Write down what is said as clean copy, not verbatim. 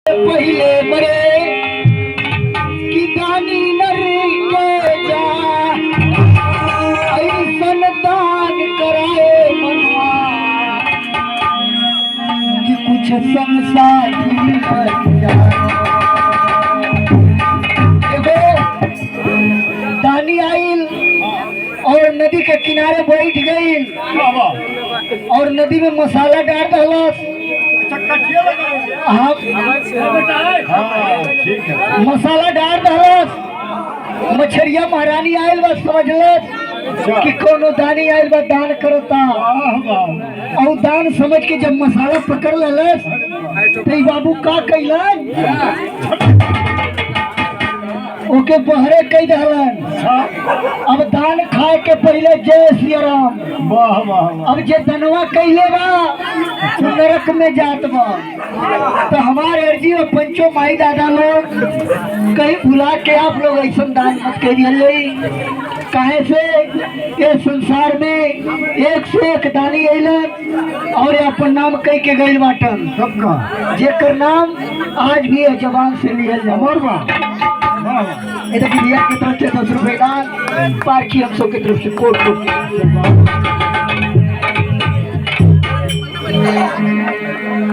पहले मरे कि दानी नर के जा ऐसन दान कराए मनवा कि कुछ संसार दानी आइल और नदी के किनारे बैठ गई और नदी में मसाला डाल दहलस। मसाला डाल दहलस। मछरिया महारानी आयल बस समझलस कि कोनो दानी आयल बा दान करता और दान समझ के जब मसाला पकड़ ललस तो बाबू का कैलन ओके बहरे कई दहलन। अब दान खाए के पहले जय श्री राम। अब जे दनवा कैले बा तो नरक में जात बा। तो हमारे अर्जी में पंचो माई दादा लोग कहीं भुला के आप लोग ऐसा दान मत करिए। काहे से ये संसार में एक से एक दानी अलन और अपन नाम कह के गई बाटन जेकर नाम आज भी है जबान से लिया जा। इधर की तरफ से 10 रुपए दान पार्की अफसों की तरफ से कोट